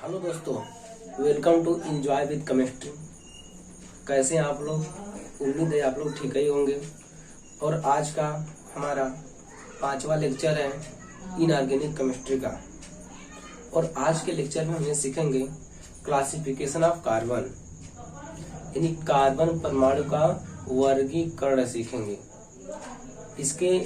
Hello दोस्तों, welcome to enjoy with chemistry. कैसे हैं आप लोग? उम्मीद है आप लोग ठीक ही होंगे। और आज का हमारा 5वां लेक्चर है इनऑर्गेनिक केमिस्ट्री का। और आज के लेक्चर में हम ये सीखेंगे क्लासिफिकेशन ऑफ कार्बन, यानी कार्बन परमाणु का वर्गीकरण सीखेंगे। इसके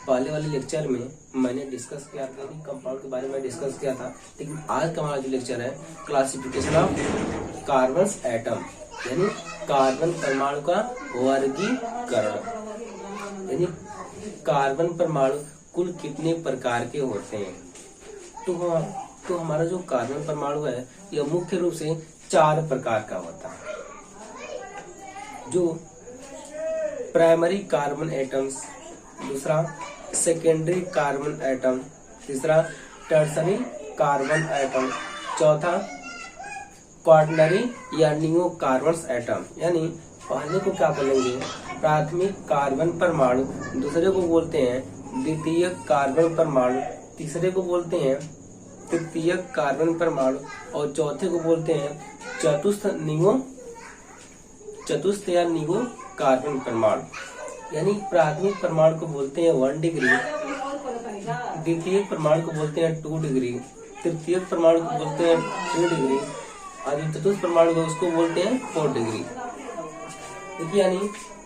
पहले वाले लेक्चर में मैंने डिस्कस किया था, यानी कंपाउंड के बारे में डिस्कस किया था, लेकिन आज का हमारा जो लेक्चर है क्लासिफिकेशन ऑफ कार्बन एटम, यानी कार्बन परमाणु का वर्गीकरण, यानी कार्बन परमाणु कुल कितने प्रकार के होते हैं। तो हमारा जो कार्बन परमाणु है यह मुख्य रूप से 4 प्रकार का होता है। जो प्राइमरी कार्बन एटम्स, दूसरा सेकेंडरी कार्बन एटम, तीसरा टर्सरी कार्बन एटम, चौथा क्वार्टनरी या नियो कार्बन एटम। यानी पहले को क्या बोलेंगे प्राथमिक कार्बन परमाणु, दूसरे को बोलते हैं द्वितीय कार्बन परमाणु, तीसरे को बोलते हैं तृतीय कार्बन परमाणु और चौथे को बोलते हैं चतुर्थ या नियो कार्बन परमाणु। यानी प्राथमिक परमाणु को बोलते हैं 1 डिग्री, द्वितीय परमाणु को बोलते हैं 2 डिग्री, तृतीय परमाणु को बोलते हैं 3 डिग्री और चतुर्थ परमाणु को उसको बोलते हैं 4 डिग्री। देखिए, यानी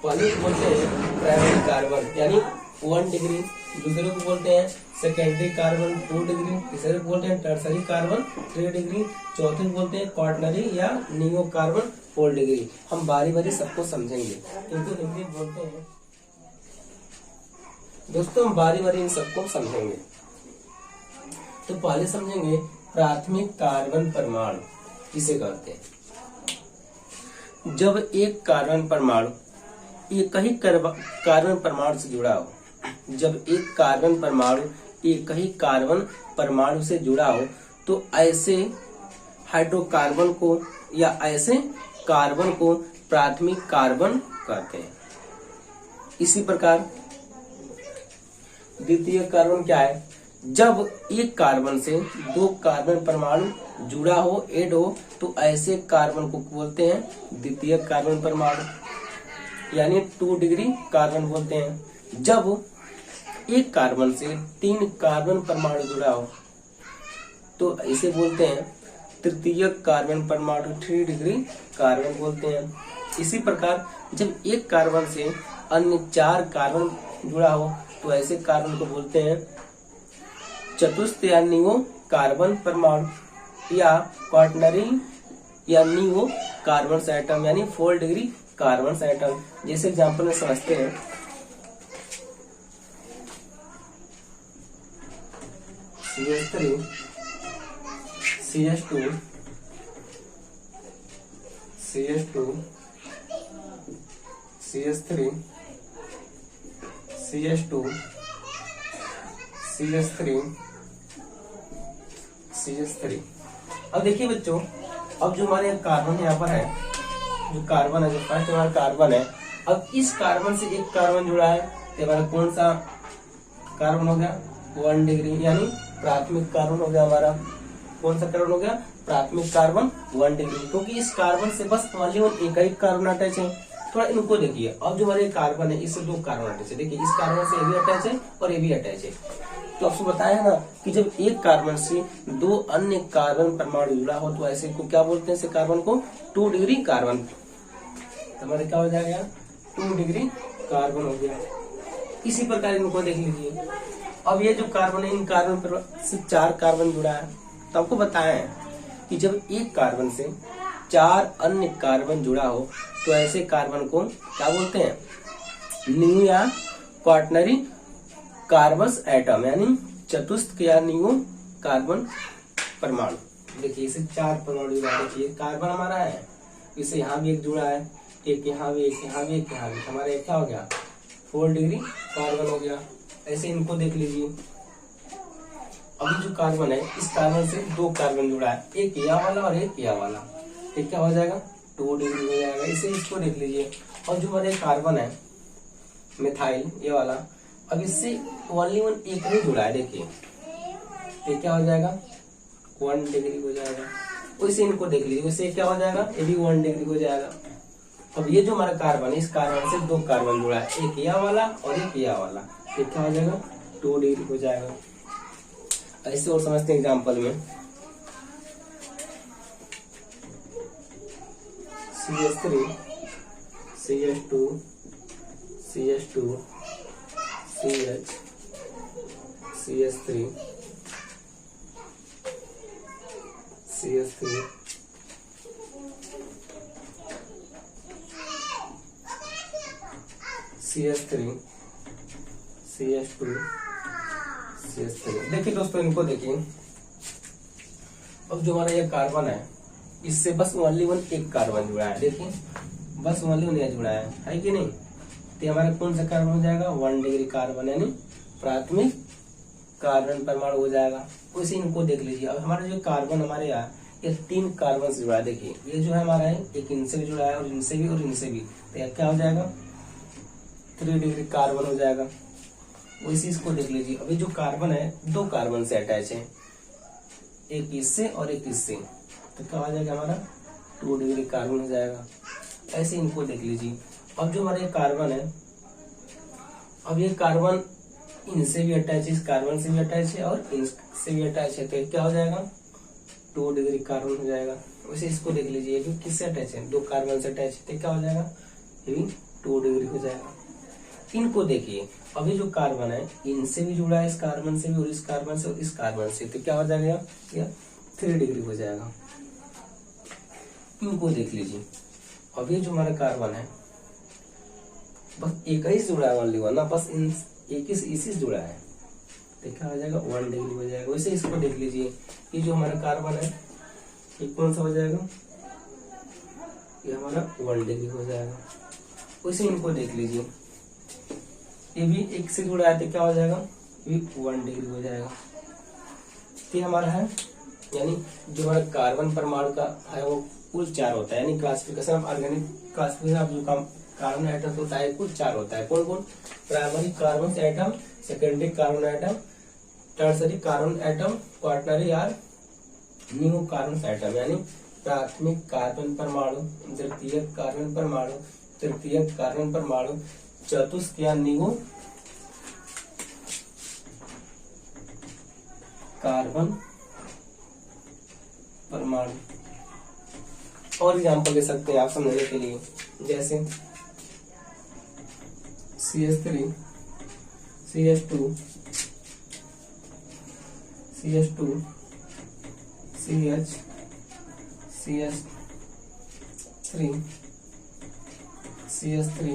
पहले को बोलते हैं प्राइमरी कार्बन यानी 1 डिग्री, दूसरे को बोलते हैं सेकेंडरी कार्बन 2 डिग्री, तीसरे को बोलते हैं टर्सरी कार्बन 3 डिग्री, चौथे को बोलते हैं क्वार्टनरी या नियो कार्बन 4 डिग्री। हम बारी बारी सबको समझेंगे क्योंकि हिंदी बोलते हैं दोस्तों, हम बारी बारी इन सबको समझेंगे। तो पहले समझेंगे प्राथमिक कार्बन परमाणु किसे कहते हैं। जब एक कार्बन परमाणु एक ही कार्बन परमाणु से जुड़ा हो, जब एक कार्बन परमाणु एक ही कार्बन परमाणु से जुड़ा हो तो ऐसे हाइड्रोकार्बन को या ऐसे कार्बन को प्राथमिक कार्बन कहते हैं। इसी प्रकार द्वितीय कार्बन क्या है? जब एक कार्बन से 2 कार्बन परमाणु जुड़ा हो, ऐड हो, तो ऐसे कार्बन को बोलते हैं द्वितीय कार्बन परमाणु, यानी 2 डिग्री कार्बन बोलते हैं। जब एक कार्बन से 3 कार्बन परमाणु जुड़ा हो तो इसे बोलते हैं तृतीय कार्बन परमाणु, 3 डिग्री कार्बन बोलते हैं। इसी प्रकार जब एक कार्बन से अन्य 4 कार्बन जुड़ा हो तो ऐसे कार्बन को बोलते हैं चतुर्थ या नियो कार्बन परमाणु या क्वार्टनरी या नियो कार्बन एटम, यानी 4 डिग्री कार्बन एटम। जैसे एग्जांपल में समझते हैं, CH3 CH2 CH2 CH3 CH2 CH3 CH3। अब देखिए बच्चों, अब जो हमारे कार्बन यहाँ पर है, जो कार्बन है, जो फर्स्ट हमारा कार्बन है, अब इस कार्बन से एक कार्बन जुड़ा है तो हमारा कौन सा कार्बन हो गया? 1 डिग्री, यानी प्राथमिक कार्बन हो गया हमारा। कौन सा कार्बन हो गया? प्राथमिक कार्बन 1 डिग्री, क्योंकि इस कार्बन से बस एक ही कार्बन अटैच है। थोड़ा इनको देखिए, अब जो हमारे कार्बन है इससे 2 कार्बन अटैच है। देखिए, इस कार्बन से ये भी अटैच है और ये भी अटैच है। तो आपको बताया ना कि जब एक कार्बन से 2 अन्य कार्बन परमाणु जुड़ा हो तो ऐसे को क्या बोलते हैं? इसे कार्बन को 2 डिग्री कार्बन। तो हमारे क्या हो जाएगा? 2 डिग्री कार्बन हो गया। इसी प्रकार इनको देख लीजिए। अब ये जो कार्बन है, इन कार्बन पर से 4 कार्बन जुड़ा है, तो आपको बताया है कि जब एक कार्बन से 4 अन्य कार्बन जुड़ा हो तो ऐसे कार्बन को क्या बोलते हैं? नियो या क्वार्टनरी कार्बन एटम, यानी चतुर्थ या नियो कार्बन परमाणु। देखिए, इसे 4 परमाणु जुड़ा है। देखिए, कार्बन हमारा है, इसे यहाँ भी एक जुड़ा है, एक यहाँ भी, एक यहाँ भी, एक यहाँ भी। हमारा एक क्या हो गया? 4 डिग्री कार्बन हो गया। ऐसे इनको देख लीजिए। अभी जो कार्बन है, इस कार्बन से 2 कार्बन जुड़ा है, एक यह वाला और एक यह वाला। एक क्या हो जाएगा? 2 डिग्री हो जाएगा। इसे इसको देख लीजिए। और जो हमारे कार्बन है मिथाइल, ये वाला, अब इससे ओनली 1 एक नहीं जुड़ा है। देखिए, ये क्या हो जाएगा? 1 डिग्री हो जाएगा। वैसे इनको देख लीजिए, वैसे क्या हो जाएगा, ये भी 1 डिग्री हो जाएगा। अब ये जो हमारा कार्बन है, इस कार्बन से 2 कार्बन जुड़ा है, एक यह वाला और एक यह वाला, ये क्या हो जाएगा, 2 डिग्री हो जाएगा। ऐसे और समझते हैं एग्जाम्पल में, CH3 CH2 CH2 CH CH3 CH3 CH3 CH2 CH3। देखिए दोस्तों, इनको देखिए, अब जो हमारा ये कार्बन है, इससे बस ओनली 1 एक कार्बन जुड़ा है। देखिए बस ओनली 1 जुड़ा है कि नहीं, तो हमारा कौन सा कार्बन हो जाएगा, 1 डिग्री कार्बन, यानी प्राथमिक कार्बन परमाणु हो जाएगा। वैसे इनको देख लीजिए, अब हमारा जो कार्बन हमारे यहाँ ये 3 कार्बन से जुड़ा है। देखिए ये जो है हमारा है, एक इनसे भी जुड़ा है और इनसे भी और इनसे भी, तो यह क्या हो जाएगा, 3 डिग्री कार्बन हो जाएगा। वैसे इसको देख लीजिए, अभी जो कार्बन है 2 कार्बन से अटैच है, एक इससे और एक इससे, तो क्या हो जाएगा हमारा 2 डिग्री कार्बन हो जाएगा। ऐसे इनको देख लीजिए। अब जो हमारा ये कार्बन है, अब ये कार्बन इनसे भी अटैच है, इस कार्बन से भी अटैच है और इनसे भी अटैच है, तो क्या हो जाएगा, 2 डिग्री कार्बन हो जाएगा। वैसे इसको देख लीजिए, ये किससे अटैच है, 2 कार्बन से अटैच है, तो क्या हो जाएगा, ये भी 2 डिग्री हो जाएगा। इनको देखिए, अभी जो कार्बन है इनसे भी जुड़ा है, इस कार्बन से भी और इस कार्बन से और इस कार्बन से, तो क्या हो जाएगा, यह 3 डिग्री हो जाएगा। इनको देख लीजिए, अभी जो हमारा कार्बन है बस एक ही जुड़ा है, ओनली 1 ना, बस इन एक ही इसी से जुड़ा है, तो क्या हो जाएगा, 1 डिग्री हो जाएगा। वैसे इसको देख लीजिए, ये जो हमारा कार्बन है ये कौन सा हो जाएगा, ये हमारा 1 डिग्री हो जाएगा। वैसे इनको देख लीजिए, ये भी एक से जुड़ा है, तो क्या हो जाएगा, ये भी 1 डिग्री हो जाएगा। ये हमारा है, यानी जो हमारा कार्बन परमाणु का है वो कुल 4 होता है, यानी classification of organic classification of जो कार्बन एटम्स होता है कुल 4 होता है। कौन कौन, primary carbon atom, secondary carbon atom, tertiary carbon atom, quaternary यार न्यू कार्बन एटम, यानी प्राथमिक कार्बन परमाणु, द्वितीयक कार्बन परमाणु, तृतीयक कार्बन परमाणु, चतुष्क या निगो कार्बन परमाणु। और एग्जाम्पल दे सकते हैं आप समझने के लिए, जैसे CH3 CH2 CH2 CH CH3 CH3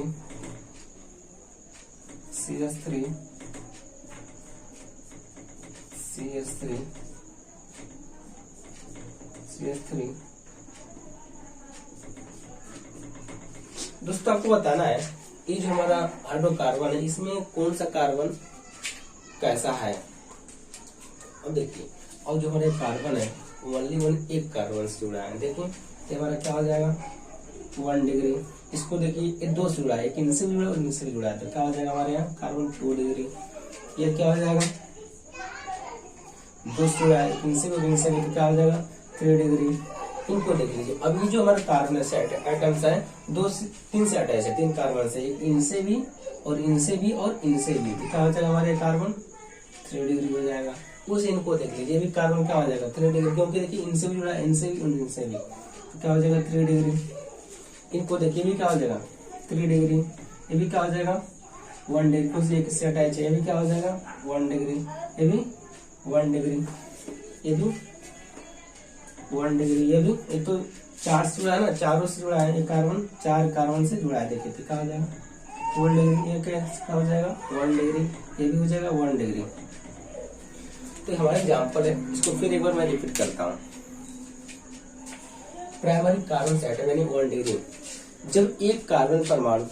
CH3 CH3 CH3। दोस्तों आपको बताना है, ये जो हमारा हाइड्रोकार्बन है इसमें कौन सा कार्बन कैसा है। अब देखिए, और जो हमारे कार्बन है ओनली 1 एक कार्बन से जुड़ा है। देखिए ये हमारा क्या हो जाएगा, 1 डिग्री। इसको देखिए, ये 2 से जुड़ा है, एक इनसे भी जुड़ा है और इनसे भी जुड़ा है, तो क्या हो जाएगा हमारे यहाँ कार्बन 2 डिग्री। ये क्या हो जाएगा, 2 से जुड़ा है, इनसे भी और इनसे भी, तो क्या हो जाएगा 3 डिग्री। इनको देख लीजिए, अब ये जो हमारे कार्बन से एटम्स है 2 से 3 से अटैच है, 3 कार्बन से, इनसे भी और इनसे भी और इनसे भी, तो क्या हो जाएगा हमारे कार्बन 3 डिग्री हो जाएगा। उस इनको देख लीजिए, भी कार्बन क्या हो जाएगा 3 डिग्री, क्योंकि देखिए इनसे भी जुड़ा है, इनसे भी और इनसे भी, तो क्या हो जाएगा 3 डिग्री। इनको देखिए भी क्या हो जाएगा 3 डिग्री, ये भी क्या हो जाएगा 1 डिग्री, कुछ एक से अटैच है, ये भी क्या हो जाएगा 1 डिग्री, ये भी 1 डिग्री, ये भी 1 डिग्री, ये भी, ये तो 4 से जुड़ा है ना, चारों से जुड़ा है, ये कार्बन 4 कार्बन से जुड़ा है। देखिए तो क्या हो जाएगा 1 डिग्री, ये क्या हो जाएगा 1 डिग्री, ये भी हो जाएगा 1 डिग्री। तो हमारा एग्जाम्पल है, इसको फिर एक बार मैं रिपीट करता हूँ। प्राइमरी कार्बन एटम यानी 1 डिग्री, जब एक कार्बन परमाणु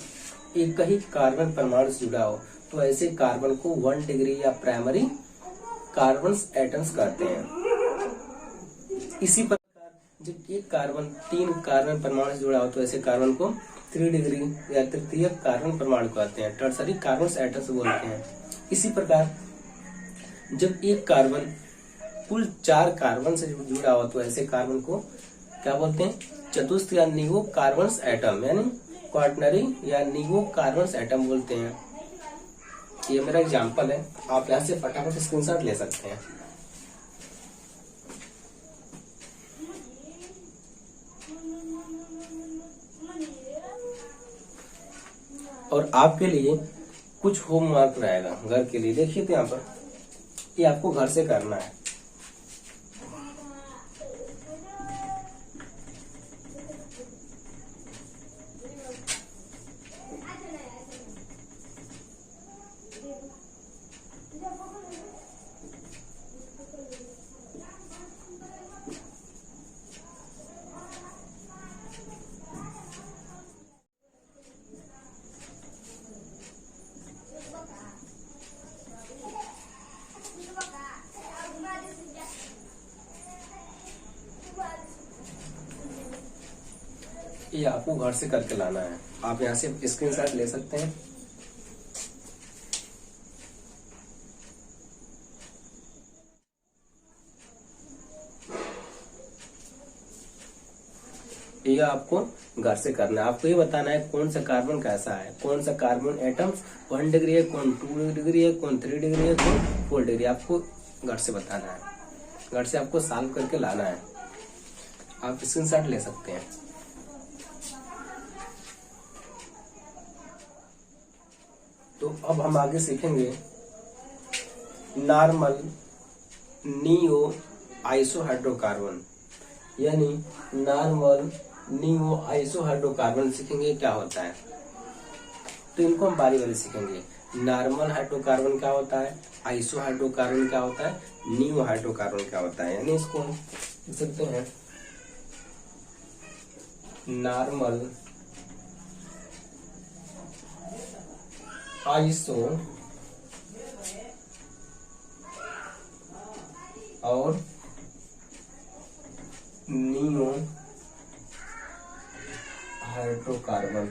एक ही कार्बन परमाणु से जुड़ा हो तो ऐसे कार्बन को 1 डिग्री या प्राइमरी कार्बन एटम्स कहते हैं। इसी प्रकार जब एक कार्बन 3 कार्बन परमाणु से जुड़ा हो तो ऐसे कार्बन को 3 डिग्री या तृतीय कार्बन परमाणु कहते हैं, टर्सरी कार्बन एटम्स बोलते हैं। इसी प्रकार जब एक कार्बन कुल 4 कार्बन से जुड़ा हो तो ऐसे कार्बन को क्या बोलते हैं? चतुस्थ या निगो कार्बन्स एटम, यानी क्वाटनरी या निगो कार्बन्स एटम बोलते हैं। ये मेरा एग्जांपल है, आप यहाँ से फटाफट स्क्रीनशॉट ले सकते हैं। और आपके लिए कुछ होमवर्क रहेगा घर के लिए, देखिए तो यहाँ पर ये आपको घर से करना है। ये आपको घर से करके लाना है, आप यहाँ से स्क्रीनशॉट ले सकते हैं। ये आपको घर से करना है, आपको ये बताना है कौन सा कार्बन कैसा है, कौन सा कार्बन एटम 1 डिग्री है, कौन 2 डिग्री है, कौन 3 डिग्री है, कौन 4 डिग्री, आपको घर से बताना है, घर से आपको सॉल्व करके लाना है। आप स्क्रीनशॉट ले सकते हैं। तो अब हम आगे सीखेंगे नॉर्मल नियो आइसोहाइड्रोकार्बन, यानी नॉर्मल नियो आइसोहाइड्रोकार्बन सीखेंगे क्या होता है। तो इनको हम बारी बारी सीखेंगे। नॉर्मल हाइड्रोकार्बन क्या होता है, आइसोहाइड्रोकार्बन क्या होता है, नियो हाइड्रोकार्बन क्या होता है। यानी इसको हम लिख सकते हैं नॉर्मल आइसो और नियो हाइड्रोकार्बन।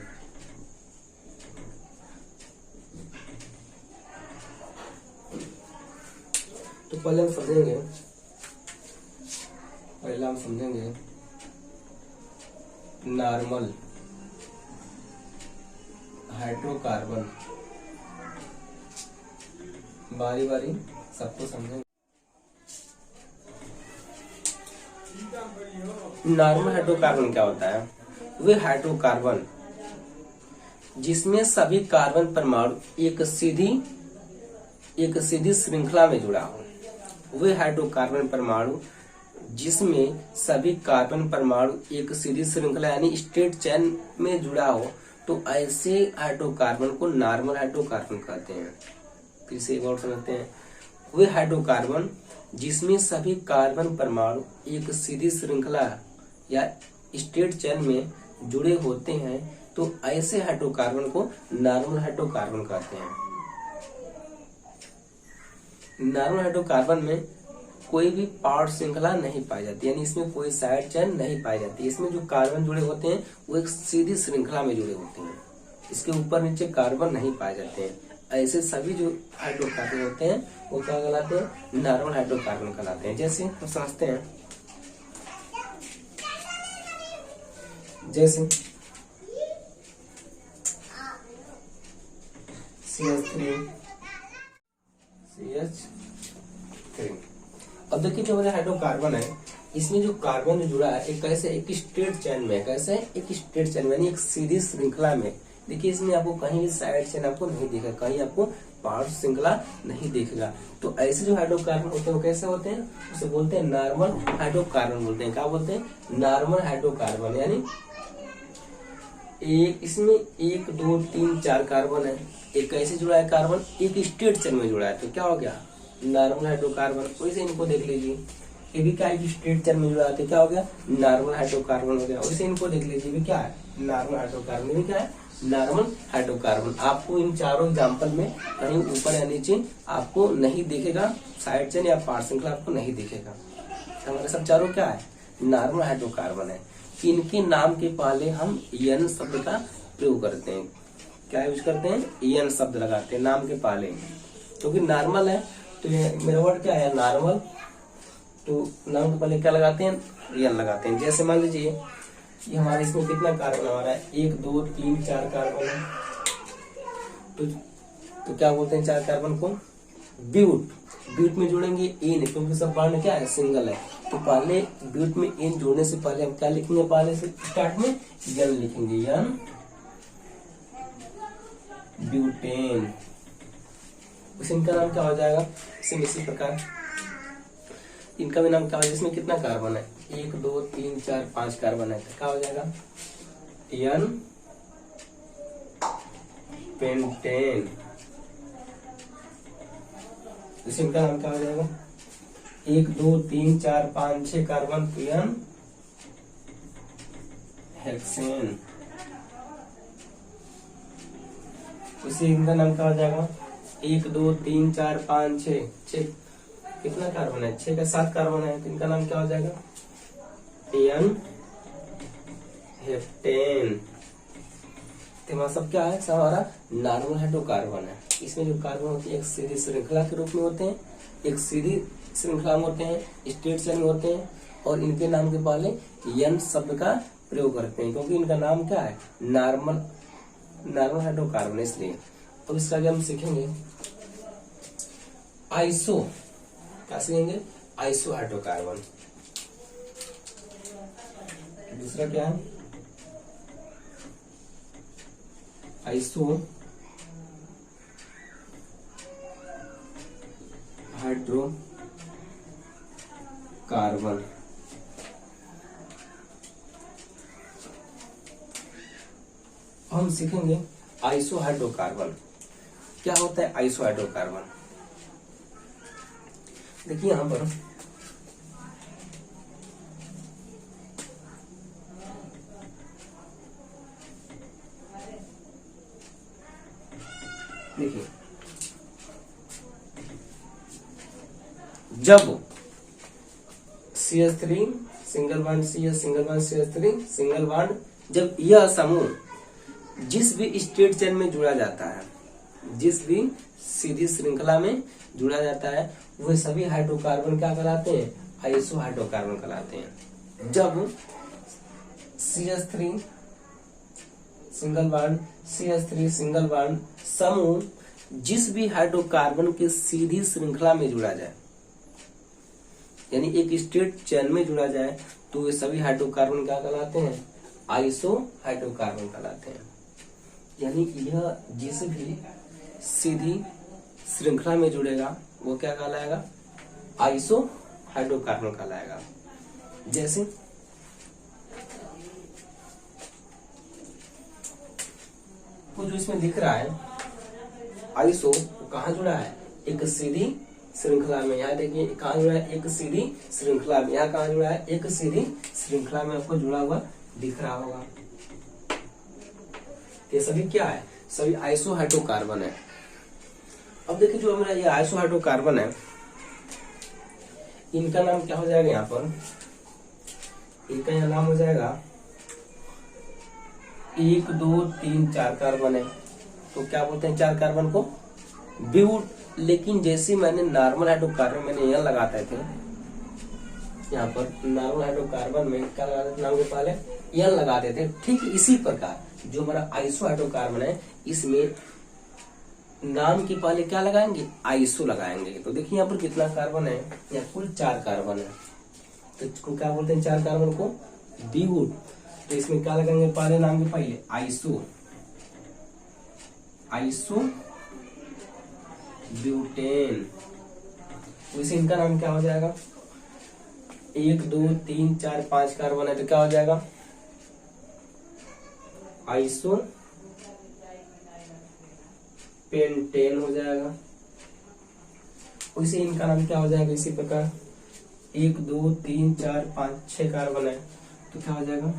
तो पहले हम समझेंगे नॉर्मल हाइड्रोकार्बन, बारी बारी सबको समझेंगे। नॉर्मल हाइड्रोकार्बन क्या होता है, वे हाइड्रोकार्बन जिसमें सभी कार्बन परमाणु एक सीधी श्रृंखला में जुड़ा हो। वे हाइड्रोकार्बन परमाणु जिसमें सभी कार्बन परमाणु एक सीधी श्रृंखला यानी स्ट्रेट चेन में जुड़ा हो, तो ऐसे हाइड्रोकार्बन को नॉर्मल हाइड्रोकार्बन कहते हैं। फिर से एक और समझते हैं। वे हाइड्रोकार्बन जिसमें सभी कार्बन परमाणु एक सीधी श्रृंखला या स्ट्रेट चेन में जुड़े होते हैं, तो ऐसे हाइड्रोकार्बन को नॉर्मल हाइड्रोकार्बन कहते हैं। नॉर्मल हाइड्रोकार्बन में कोई भी पार्ट श्रृंखला नहीं पाई जाती, यानी इसमें कोई साइड चेन नहीं पाई जाती। इसमें जो कार्बन जुड़े होते हैं वो एक सीधी श्रृंखला में जुड़े होते हैं, इसके ऊपर नीचे कार्बन नहीं पाए जाते हैं। ऐसे सभी जो हाइड्रोकार्बन होते हैं वो क्या कहलाते हैं, नॉर्मल हाइड्रोकार्बन कहलाते हैं। जैसे हम समझते हैं, जैसे CH3। अब देखिए जो हमारे हाइड्रोकार्बन है, इसमें जो कार्बन जुड़ा है एक कैसे, एक स्ट्रेट चेन में, कैसे एक स्ट्रेट चेन में यानी एक सीधी श्रृंखला में। देखिए इसमें आपको कहीं भी साइड चेन आपको नहीं दिखेगा, कहीं आपको पार्ट श्रृंखला नहीं दिखेगा। तो ऐसे जो हाइड्रोकार्बन होते हैं वो कैसे होते हैं, उसे बोलते हैं नॉर्मल हाइड्रोकार्बन बोलते हैं। क्या बोलते हैं, नॉर्मल हाइड्रोकार्बन। यानी एक इसमें 1 2 3 4 कार्बन है, एक कैसे जुड़ा है कार्बन, एक स्ट्रेट चेन में जुड़ा है, तो क्या हो गया, नॉर्मल हाइड्रोकार्बन। वैसे इनको देख लीजिए, ये भी क्या है, स्ट्रेट चेन में जुड़ा है, तो क्या हो गया, नॉर्मल हाइड्रोकार्बन हो गया। वैसे इनको देख लीजिए, भी क्या है, नॉर्मल हाइड्रोकार्बन। भी क्या है, नॉर्मल हाइड्रोकार्बन। आपको इन चारों एग्जाम्पल में कहीं ऊपर या नीचे आपको नहीं दिखेगा, साइड चेन या पार्ट श्रृंखला आपको नहीं दिखेगा। हमारे सब चारों क्या है, नॉर्मल हाइड्रोकार्बन है। इनके नाम के पहले हम एन शब्द का प्रयोग करते हैं। क्या यूज करते हैं, एन शब्द लगाते हैं नाम के पहले, क्योंकि नॉर्मल है तो ये मेरा वर्ड क्या है, नॉर्मल। तो नाम के पहले क्या लगाते हैं, एन लगाते हैं। जैसे मान लीजिए ये हमारे इसमें कितना कार्बन आ रहा है, 1 2 3 4 कार्बन है। तो क्या बोलते हैं 4 कार्बन को, ब्यूट। ब्यूट में जोड़ेंगे एन, क्योंकि सब बॉन्ड क्या है, सिंगल है। तो पहले ब्यूट में एन जोड़ने से पहले हम क्या लिखेंगे, पहले से स्टार्ट में एन लिखेंगे, एन ब्यूटेन। इनका नाम क्या हो जाएगा, सेम इसी प्रकार इनका भी नाम क्या हो जाएगा। इसमें कितना कार्बन है, 1 2 3 4 5 कार्बन है, तो क्या हो जाएगा, एन पेंटेन। इनका नाम क्या हो जाएगा, 1 2 3 4 5 6 कार्बन, तो एन हेक्सेन। उसी इनका नाम क्या हो जाएगा, 1 2 3 4 5 6 कितना कार्बन है, 6 का 7 कार्बन है, तो इनका नाम क्या हो जाएगा, एन हेप्टेन। तो हमारा सब क्या है, सब हमारा नॉर्मल हाइड्रोकार्बन है। इसमें जो कार्बन होते हैं एक सीधी श्रृंखला के रूप में होते हैं, एक सीधी श्रृंखला में होते हैं, स्ट्रेट चेन में होते हैं, और इनके नाम के पहले एन शब्द का प्रयोग करते हैं, क्योंकि इनका नाम क्या है, नॉर्मल हाइड्रोकार्बन, इसलिए। अब इसका आगे हम सीखेंगे आइसो, क्या सीखेंगे, आइसो हाइड्रोकार्बन। दूसरा क्या है, आइसो हाइड्रोकार्बन। हम सीखेंगे आइसो हाइड्रोकार्बन। क्या होता है आइसो हाइड्रोकार्बन, देखिए यहां पर देखिए, जब CH3 single bond CH single bond CH3 single bond, जब यह समूह जिस भी स्ट्रेट चेन में जुड़ा जाता है, जिस भी सीधी श्रृंखला में जुड़ा जाता है, वह सभी हाइड्रोकार्बन क्या कहलाते हैं, आइसो हाइड्रोकार्बन कहलाते हैं। जब CH3 single bond CH3 single bond समूह जिस भी हाइड्रोकार्बन की सीधी श्रृंखला में जुड़ा जाए, यानी एक स्ट्रेट चेन में जुड़ा जाए, तो वे सभी हाइड्रोकार्बन क्या कहलाते हैं, आइसो हाइड्रोकार्बन कहलाते हैं। यानी यह जिस भी सीधी श्रृंखला में जुड़ेगा वो क्या कहलाएगा, आइसो हाइड्रोकार्बन कहलाएगा। जैसे वो जो इसमें दिख रहा है आइसो, कहाँ जुड़ा है, एक सीधी श्रृंखला में। यहाँ देखिए कहाँ जुड़ा है, एक सीधी श्रृंखला में। यहाँ कहाँ जुड़ा है, एक सीधी श्रृंखला में आपको जुड़ा हुआ दिख रहा होगा। ये सभी क्या है, सभी आइसो हाइड्रोकार्बन है। अब देखिए जो हमारा ये आइसो हाइड्रोकार्बन है, इनका नाम क्या हो जाएगा, यहाँ पर इनका यह नाम हो जाएगा 1 2 3 4 कार्बन है, तो क्या बोलते हैं 4 कार्बन को, ब्यूट। लेकिन जैसे मैंने नॉर्मल हाइड्रोकार्बन मैंने यह लगाते थे, यहाँ पर नॉर्मल हाइड्रोकार्बन में क्या लगाते थे, नाम के पहले यह लगाते थे। ठीक इसी प्रकार जो हमारा आइसो हाइड्रोकार्बन है, इसमें नाम के पहले क्या लगाएंगे, आइसो लगाएंगे। तो देखिए यहाँ पर कितना कार्बन है, यहाँ कुल 4 कार्बन है, तो इसको क्या बोलते हैं 4 कार्बन को, ब्यूट। तो इसमें क्या लगाएंगे, पहले नाम के पहले आइसो, आइसो ब्यूटेन। वैसे इनका नाम क्या हो जाएगा, 1 2 3 4 5 कार्बन है, तो क्या हो जाएगा, आइसो पेंटेन हो जाएगा। वैसे इनका नाम क्या हो जाएगा, इसी प्रकार 1 2 3 4 5 6 कार्बन है, तो क्या हो जाएगा,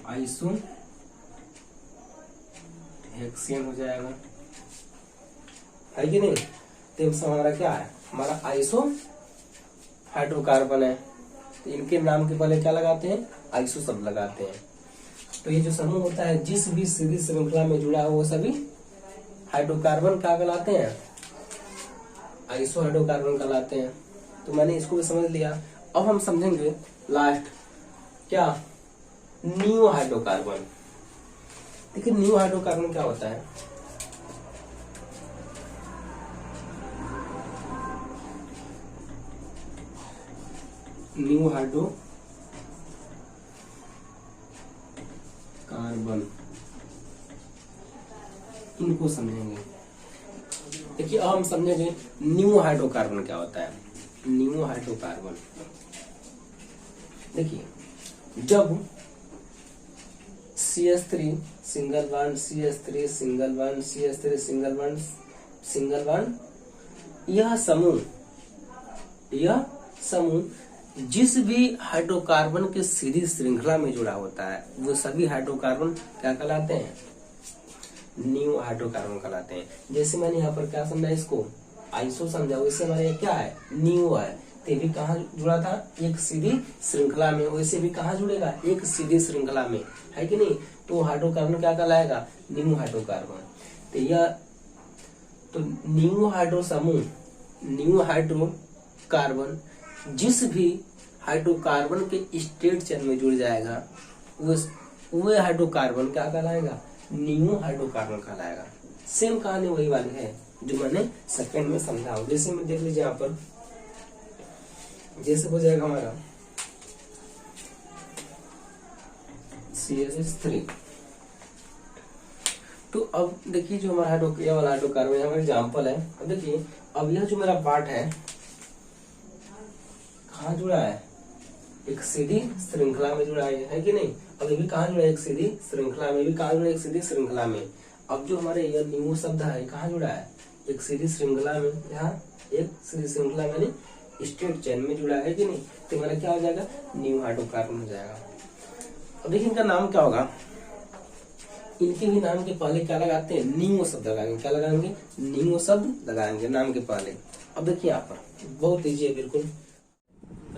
आइसो हेक्सेन हो जाएगा, है कि नहीं। तो हमारा क्या है, हमारा आइसो हाइड्रोकार्बन है, तो इनके नाम के पहले क्या लगाते हैं, आइसो शब्द लगाते हैं। तो ये जो समूह होता है जिस भी सीधी श्रृंखला में जुड़ा हो, वो सभी हाइड्रोकार्बन क्या कहलाते हैं, आइसो हाइड्रोकार्बन कहलाते हैं। तो मैंने इसको भी समझ लिया। अब हम समझेंगे लास्ट क्या, नियो हाइड्रोकार्बन। देखिए नियो हाइड्रोकार्बन क्या होता है। नियो हाइड्रोकार्बन, इनको समझेंगे। देखिए अब हम समझेंगे न्यू हाइड्रोकार्बन क्या होता है। न्यू हाइड्रोकार्बन, देखिए जब CH3 single bond, CH3 single bond, CH3 single bond, single bond, यह समूह जिस भी हाइड्रोकार्बन के सीधी श्रृंखला में जुड़ा होता है वो सभी हाइड्रोकार्बन क्या कहलाते हैं, न्यू हाइड्रोकार्बन कहलाते हैं। जैसे मैंने यहाँ पर क्या समझा, इसको आइसो समझा, वैसे हमारे क्या है, न्यू है। तो भी कहाँ जुड़ा था, एक सीधी श्रृंखला में, वैसे भी कहाँ जुड़ेगा, एक सीधी श्रृंखला में, है कि नहीं। तो हाइड्रोकार्बन क्या कहलाएगा, न्यू हाइड्रोकार्बन। तो यह तो न्यू हाइड्रो समूह, न्यू हाइड्रोकार्बन जिस भी हाइड्रोकार्बन के स्टेट चेन में जुड़ जाएगा वो हाइड्रोकार्बन क्या कहलाएगा, न्यू हाइड्रोकार्बन कहलाएगा। सेम कहानी वही वाली है जो मैंने सेकंड में समझा हूं। जैसे में देख लीजिए यहाँ पर, जैसे हो जाएगा हमारा CH3। तो अब देखिए जो हमारा हाइड्रोकार्बन हमारा एग्जाम्पल है। अब देखिए अब यह जो मेरा पार्ट है कहाँ जुड़ा है, एक सीधी श्रृंखला में जुड़ा है कि नहीं। अब ये भी कहाँ जुड़ा है, एक सीधी श्रृंखला में, भी कहाँ जुड़ा है, एक सीधी श्रृंखला में। अब जो हमारे यह न्यू शब्द है कहाँ जुड़ा है, एक सीधी श्रृंखला में, यहाँ एक सीधी श्रृंखला में स्टेट चेन में जुड़ा है कि नहीं। तो हमारा क्या हो जाएगा, न्यू हाइड्रोकार्बन हो जाएगा। अब देखिए इनका नाम क्या होगा, इनके भी नाम के पहले क्या लगाते हैं, न्यू शब्द लगाएंगे। क्या लगाएंगे, न्यू शब्द लगाएंगे नाम के पहले। अब देखिए यहाँ पर बहुत ईजी है बिल्कुल,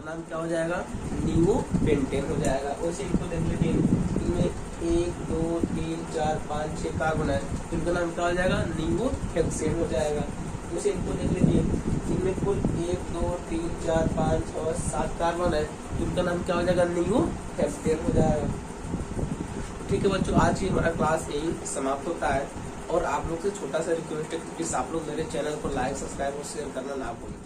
नाम क्या हो जाएगा, नियो पेंटेन हो जाएगा। उसे इनको देख लीजिए, इनमें 1 2 3 4 5 6 कार्बन है, इनका नाम क्या हो जाएगा, नियो हेक्सेन हो जाएगा। उसे इनको देख लीजिए, इनमें कुल 1 2 3 4 5 6 7 कार्बन है, इनका नाम क्या हो जाएगा, नियो हेप्टेन हो जाएगा। ठीक है बच्चों, आज ही हमारा क्लास यही समाप्त होता है। और आप लोग से छोटा सा रिक्वेस्ट है, प्लीज आप लोग मेरे चैनल को लाइक सब्सक्राइब और शेयर करना ना भूलें।